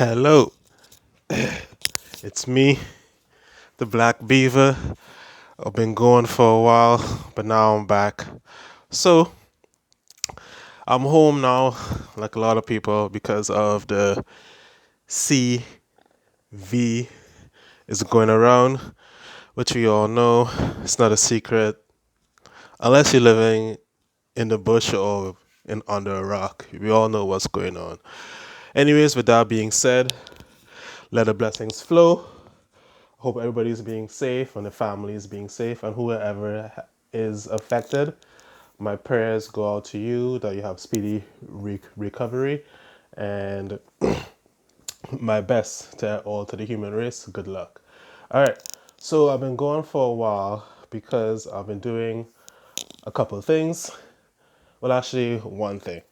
Hello, it's me, the Black Beaver. I've been going for a while, but now I'm back. So, I'm home now, like a lot of people, because of the CV is going around, which we all know. It's not a secret, unless you're living in the bush or under a rock. We all know what's going on. Anyways, with that being said, let the blessings flow. Hope everybody's being safe and the family is being safe and whoever is affected. My prayers go out to you that you have speedy recovery and my best to all to the human race. Good luck. All right. So I've been going for a while because I've been doing a couple of things. Well, actually, one thing.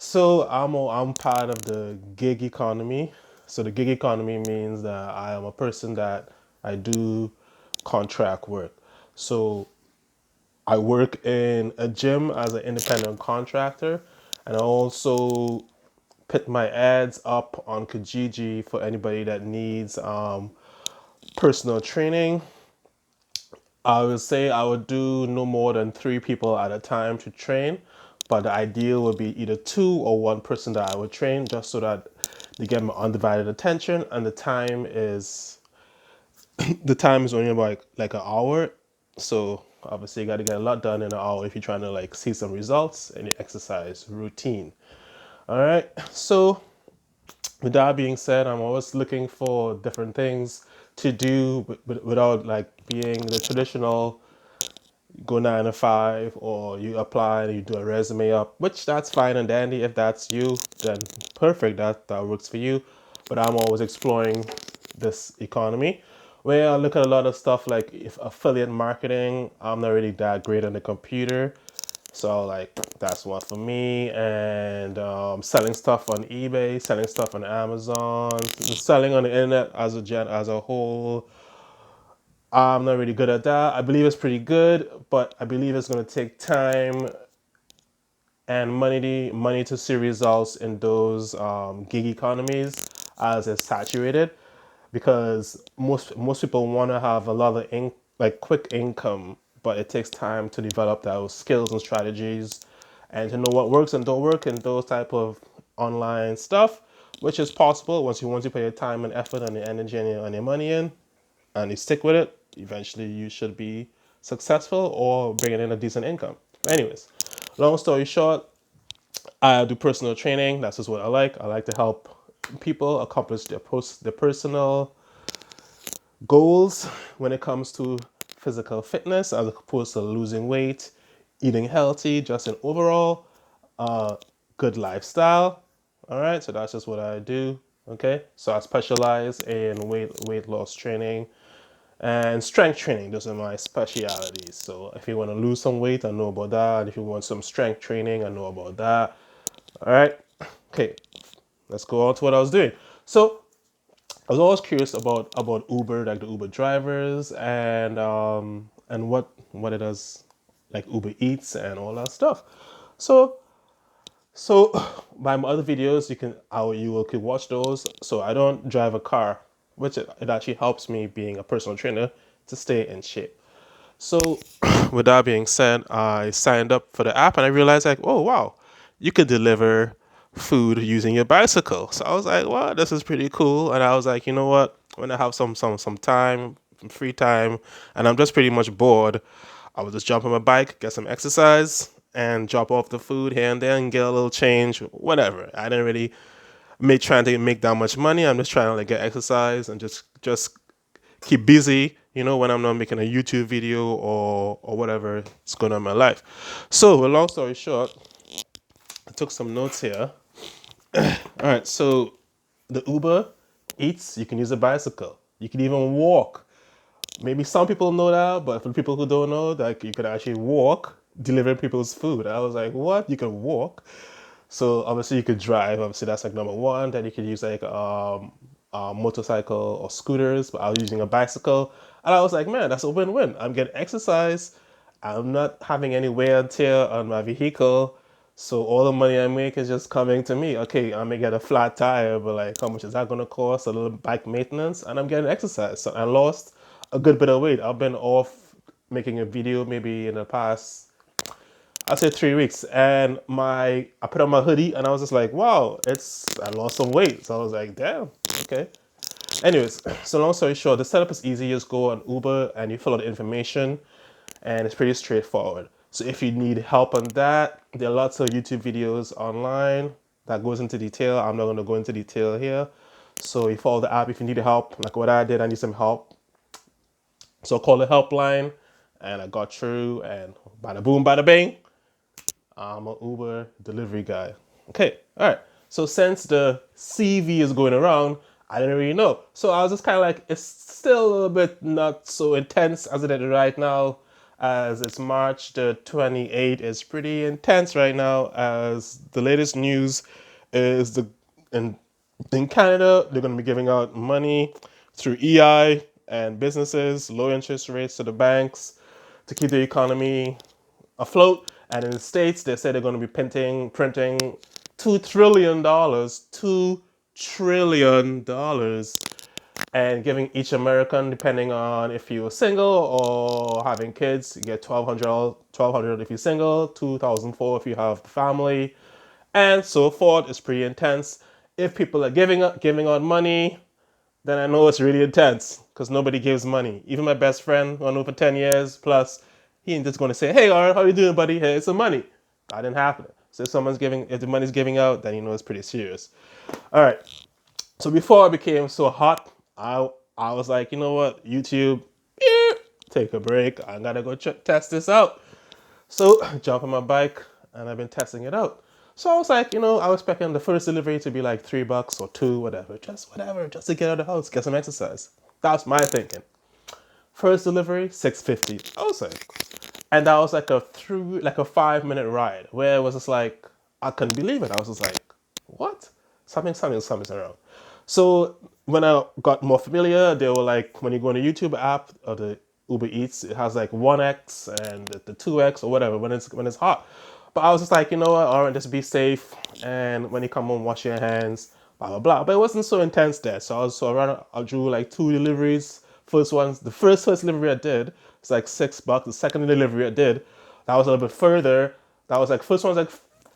So I'm part of the gig economy. So the gig economy means that I am a person that I do contract work. So I work in a gym as an independent contractor, and I also put my ads up on Kijiji for anybody that needs personal training. I would say I would do no more than 3 people at a time to train, but the ideal would be either 2 or 1 person that I would train just so that they get my undivided attention and the time is only about like an hour. So obviously you got to get a lot done in an hour if you're trying to like see some results in your exercise routine. All right. So with that being said, I'm always looking for different things to do without like being the traditional go 9 to 5 or you apply and you do a resume up, which that's fine and dandy. If that's you, then perfect, that works for you. But I'm always exploring this economy where I look at a lot of stuff like if affiliate marketing. I'm not really that great on the computer, so like that's one for me. And selling stuff on eBay, selling stuff on Amazon, selling on the internet as a whole. I'm not really good at that. I believe it's pretty good, but I believe it's going to take time and money to see results in those gig economies as it's saturated, because most people want to have a lot of like quick income, but it takes time to develop those skills and strategies and to know what works and don't work in those type of online stuff, which is possible once you put your time and effort and your energy and your money in and you stick with it, eventually you should be successful or bringing in a decent income. Anyways, long story short, I do personal training. That's just what I like. I like to help people accomplish their personal goals when it comes to physical fitness as opposed to losing weight, eating healthy, just an overall good lifestyle. All right, so that's just what I do. Okay, so I specialize in weight loss training and strength training. Those are my specialities. So if you want to lose some weight, I know about that. If you want some strength training, I know about that. All right. Okay. Let's go on to what I was doing. So I was always curious about Uber, like the Uber drivers, and what it does, like Uber Eats and all that stuff. So so my other videos you could watch those. So I don't drive a car, which it actually helps me being a personal trainer to stay in shape. So, with that being said, I signed up for the app and I realized, like, oh, wow, you could deliver food using your bicycle. So I was like, wow, this is pretty cool. And I was like, you know what? When I have some time, some free time, and I'm just pretty much bored, I would just jump on my bike, get some exercise, and drop off the food here and there and get a little change, whatever. I didn't really trying to make that much money. I'm just trying to like get exercise and just keep busy, when I'm not making a YouTube video or whatever is going on in my life. So, a long story short, I took some notes here. All right, so the Uber Eats, you can use a bicycle. You can even walk. Maybe some people know that, but for people who don't know, like you could actually walk delivering people's food. I was like, what? You can walk? So obviously you could drive. Obviously that's like number one. Then you could use like motorcycle or scooters. But I was using a bicycle, and I was like, man, that's a win-win. I'm getting exercise. I'm not having any wear and tear on my vehicle. So all the money I make is just coming to me. Okay, I may get a flat tire, but like how much is that gonna cost? A little bike maintenance, and I'm getting exercise. So I lost a good bit of weight. I've been off making a video maybe in the past, I'd say 3 weeks. And I put on my hoodie and I was just like, wow, I lost some weight. So I was like, damn, okay. Anyways, so long story short, the setup is easy. You just go on Uber and you fill out the information, and it's pretty straightforward. So if you need help on that, there are lots of YouTube videos online that goes into detail. I'm not going to go into detail here. So you follow the app if you need help, like what I did. I need some help. So I called the helpline, and I got through, and bada boom, bada bing, I'm an Uber delivery guy. Okay, all right. So since the CV is going around, I didn't really know. So I was just kind of like, it's still a little bit not so intense as it is right now, as it's March the 28th. It's pretty intense right now, as the latest news is in in Canada, they're going to be giving out money through EI and businesses, low interest rates to the banks to keep the economy afloat. And in the States, they say they're going to be printing $2 trillion, $2 trillion, and giving each American, depending on if you're single or having kids, you get 1,200 if you're single, 2,004 if you have family, and so forth. It's pretty intense. If people are giving out money, then I know it's really intense because nobody gives money. Even my best friend, who I know for 10 years plus, he ain't just going to say, hey, Aaron, how you doing, buddy? Here's some money. That didn't happen. So if the money's giving out, then you know it's pretty serious. All right. So before I became so hot, I was like, you know what, YouTube, take a break. I gotta go test this out. So jump on my bike, and I've been testing it out. So I was like, I was expecting the first delivery to be like $3 or two, whatever, just to get out of the house, get some exercise. That's my thinking. First delivery, 650. I was like, and that was like a 5 minute ride where it was just like I couldn't believe it. I was just like, what? Something's around. So when I got more familiar, they were like, when you go on the YouTube app or the Uber Eats, it has like 1x and the 2x or whatever when it's hot. But I was just like, you know what, all right, just be safe. And when you come home, wash your hands, blah, blah, blah. But it wasn't so intense there. I drew like two deliveries. The first delivery I did was like $6. The second delivery I did, that was a little bit further. That was like, first one was like,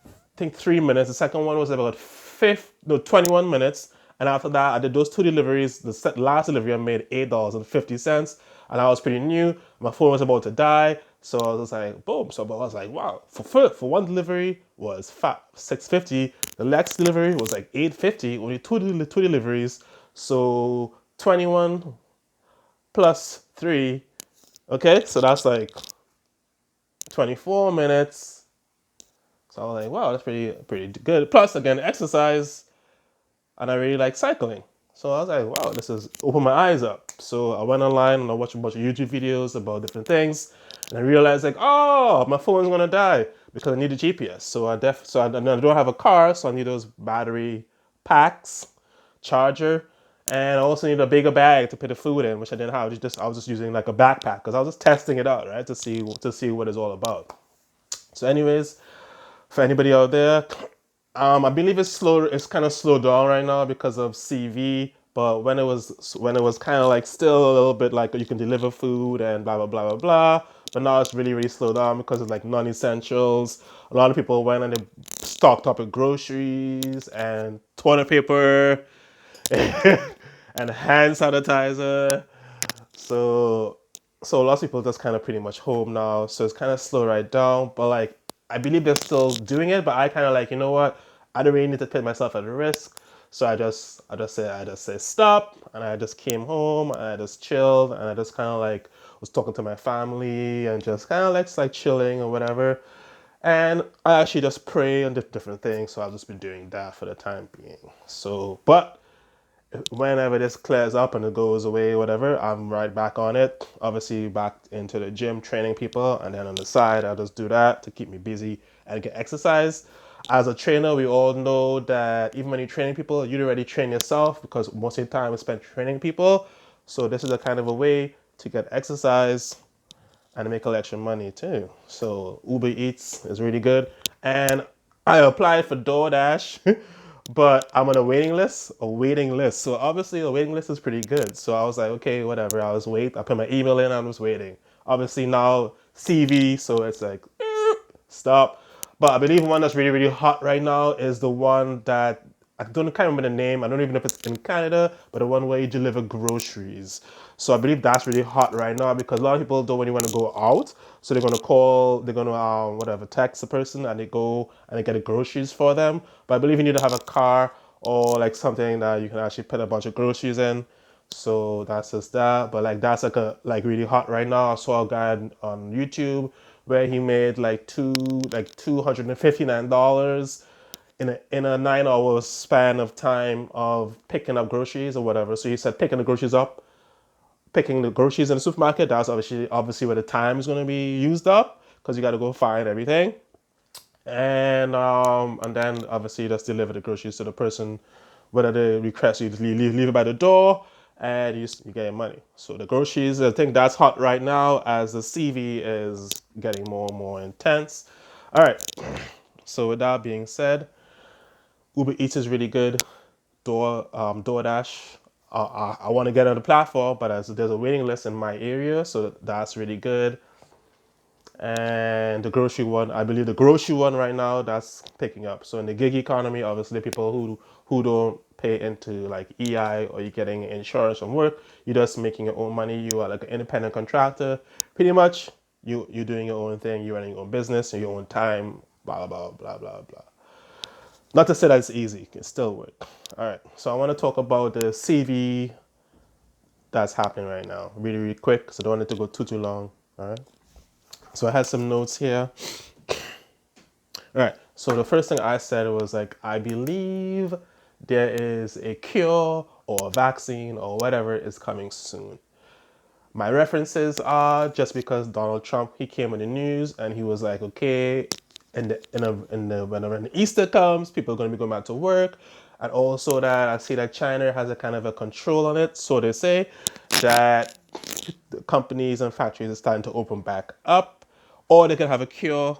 I think 3 minutes. The second one was about 21 minutes. And after that, I did those two deliveries. The last delivery I made $8.50, and I was pretty new. My phone was about to die, so I was like, boom. So I was like, wow. For one delivery was $6.50. The next delivery was like $8.50. Only two deliveries, so 21 plus 3. Okay, so that's like 24 minutes. So I was like, wow, that's pretty good. Plus, again, exercise, and I really like cycling. So I was like, wow, this has opened my eyes up. So I went online and I watched a bunch of YouTube videos about different things, and I realized like, oh, my phone's gonna die because I need a GPS. I don't have a car, so I need those battery packs, charger, and I also need a bigger bag to put the food in, which I didn't have. I was just using like a backpack because I was just testing it out, right, to see what it's all about. So, anyways, for anybody out there, I believe it's slow. It's kind of slowed down right now because of CV. But when it was kind of like still a little bit like you can deliver food and blah blah blah blah blah. But now it's really slowed down because it's like non-essentials. A lot of people went and they stocked up with groceries and toilet paper and hand sanitizer. So lots of people just kind of pretty much home now. So it's kind of slow right down. But like I believe they're still doing it. But I kind of like, you know what? I don't really need to put myself at risk. So I just said stop, and I just came home and I just chilled, and I just kind of like was talking to my family and just kind of like chilling or whatever. And I actually just pray and different things. So I've just been doing that for the time being. So, but whenever this clears up and it goes away, whatever, I'm right back on it. Obviously, back into the gym training people, and then on the side, I'll just do that to keep me busy and get exercise. As a trainer, we all know that even when you're training people, you already train yourself because most of the time is spent training people. So this is a kind of a way to get exercise and make a little extra money too. So Uber Eats is really good. And I applied for DoorDash, but I'm on a waiting list. So obviously a waiting list is pretty good. So I was like, okay, whatever. I put my email in, I was waiting. Obviously now CV, so it's like, stop. But I believe one that's really, really hot right now is the one that can't remember the name. I don't even know if it's in Canada, but the one where you deliver groceries. So I believe that's really hot right now because a lot of people don't really want to go out. So they're gonna whatever, text the person and they go and they get the groceries for them. But I believe you need to have a car or like something that you can actually put a bunch of groceries in. So that's just that. But like that's like really hot right now. I saw a guy on YouTube where he made like $259 in a 9 hour span of time of picking up groceries or whatever. So he said picking the groceries in the supermarket. That's obviously where the time is going to be used up because you got to go find everything, and then obviously just deliver the groceries to the person, whether they request you to leave it by the door, and you get your money. So the groceries, I think that's hot right now as the CV is getting more and more intense. All right. So with that being said, Uber Eats is really good. DoorDash. I want to get on the platform, but there's a waiting list in my area, so that's really good. And the grocery one, I believe the grocery one right now that's picking up. So in the gig economy, obviously people who don't pay into like EI or you're getting insurance from work, you're just making your own money. You are like an independent contractor. Pretty much you're doing your own thing, you're running your own business in your own time, blah blah blah blah blah. Not to say that it's easy, it can still work. All right, so I want to talk about the CV that's happening right now, really, really quick, because I don't want it to go too long. All right, so I had some notes here. All right, so the first thing I said was like, I believe there is a cure or a vaccine or whatever is coming soon. My references are just because Donald Trump, he came in the news and he was like, okay, when Easter comes, people are going to be going back to work, and also that I see that China has a kind of a control on it. So they say that the companies and factories are starting to open back up, or they can have a cure.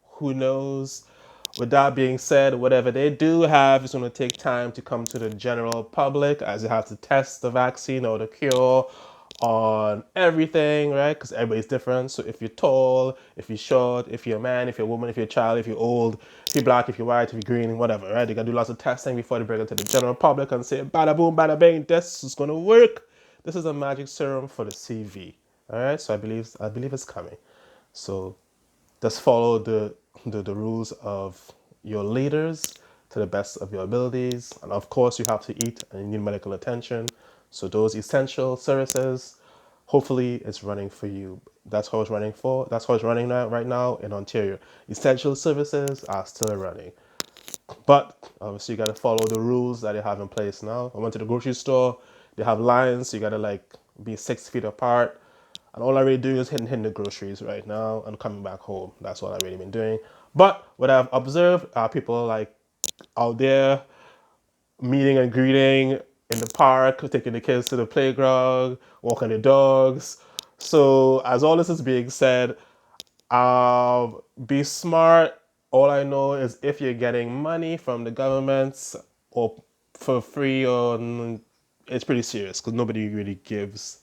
Who knows? With that being said, whatever they do have is going to take time to come to the general public as they have to test the vaccine or the cure on everything, right? Because everybody's different. So if you're tall, if you're short, if you're a man, if you're a woman, if you're a child, if you're old, if you're black, if you're white, if you're green, whatever, right? They gotta do lots of testing before they bring it to the general public and say, bada boom, bada bang, this is gonna work. This is a magic serum for the CV. All right, so I believe it's coming. So just follow the rules of your leaders to the best of your abilities. And of course, you have to eat and you need medical attention. So those essential services, hopefully it's running for you. That's how it's running for. That's how it's running now, right now in Ontario. Essential services are still running. But obviously, you got to follow the rules that they have in place now. I went to the grocery store. They have lines. So you got to like be 6 feet apart. And all I really do is hitting the groceries right now and coming back home. That's all I really been doing. But what I've observed are people like out there meeting and greeting in the park, taking the kids to the playground, walking the dogs. So as all this is being said, be smart. All I know is if you're getting money from the governments or for free, or it's pretty serious because nobody really gives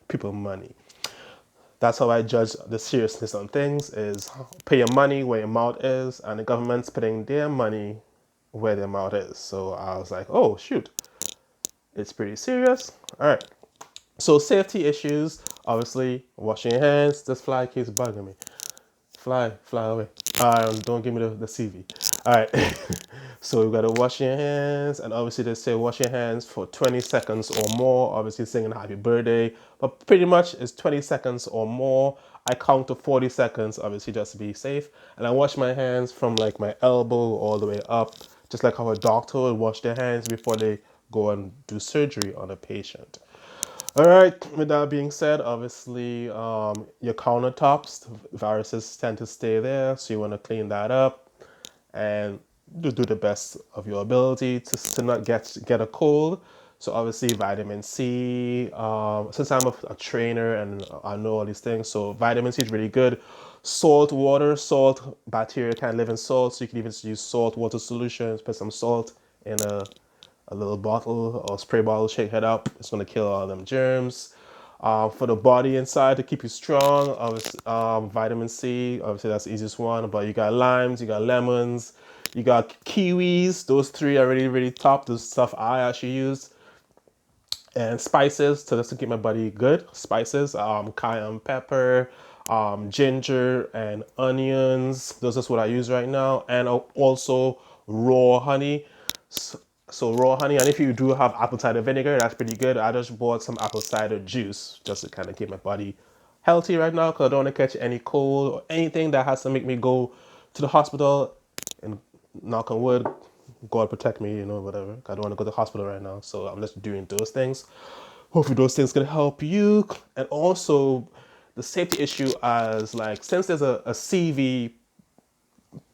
people money. That's how I judge the seriousness on things: is pay your money where your mouth is, and the government's putting their money where their mouth is. So I was like, oh shoot, it's pretty serious. All right. So safety issues, obviously, washing your hands. This fly keeps bugging me. Fly away. Don't give me the CV. All right. So you gotta wash your hands, and obviously they say wash your hands for 20 seconds or more. Obviously singing happy birthday, but pretty much it's 20 seconds or more. I count to 40 seconds, obviously just to be safe, and I wash my hands from like my elbow all the way up, just like how a doctor would wash their hands before they go and do surgery on a patient. All right, with that being said, obviously, your countertops, viruses tend to stay there, so you want to clean that up and do the best of your ability to not get a cold. So obviously, vitamin C. Since I'm a trainer and I know all these things, so vitamin C is really good. Salt water, salt bacteria can live in salt, so you can even use salt water solutions. Put some salt in a little bottle or spray bottle, shake it up. It's gonna kill all them germs. For the body inside to keep you strong, obviously, vitamin C, obviously that's the easiest one. But you got limes, you got lemons, you got kiwis. Those three are really, really top. The stuff I actually use. And spices to just to keep my body good. Spices, cayenne pepper, ginger, and onions. Those is what I use right now. And also raw honey. So raw honey, and if you do have apple cider vinegar, that's pretty good. I just bought some apple cider juice just to kind of keep my body healthy right now because I don't want to catch any cold or anything that has to make me go to the hospital. And knock on wood, God protect me, whatever. I don't want to go to the hospital right now, so I'm just doing those things. Hopefully those things can help you. And also the safety issue as like, since there's a CV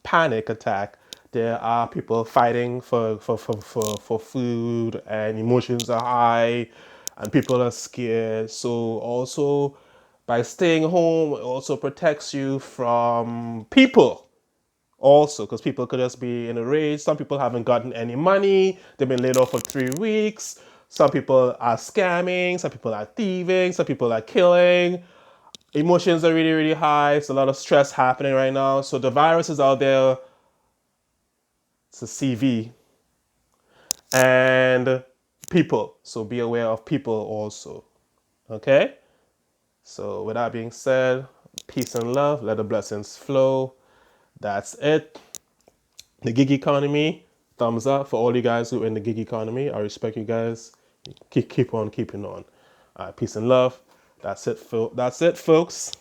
panic attack, there are people fighting for food and emotions are high and people are scared. So also by staying home, it also protects you from people also because people could just be in a rage. Some people haven't gotten any money. They've been laid off for 3 weeks. Some people are scamming. Some people are thieving. Some people are killing. Emotions are really, really high. It's a lot of stress happening right now. So the virus is out there. It's a CV. And people. So be aware of people also. Okay? So with that being said, peace and love. Let the blessings flow. That's it. The gig economy, thumbs up for all you guys who are in the gig economy. I respect you guys. Keep on keeping on. Peace and love. That's it, folks.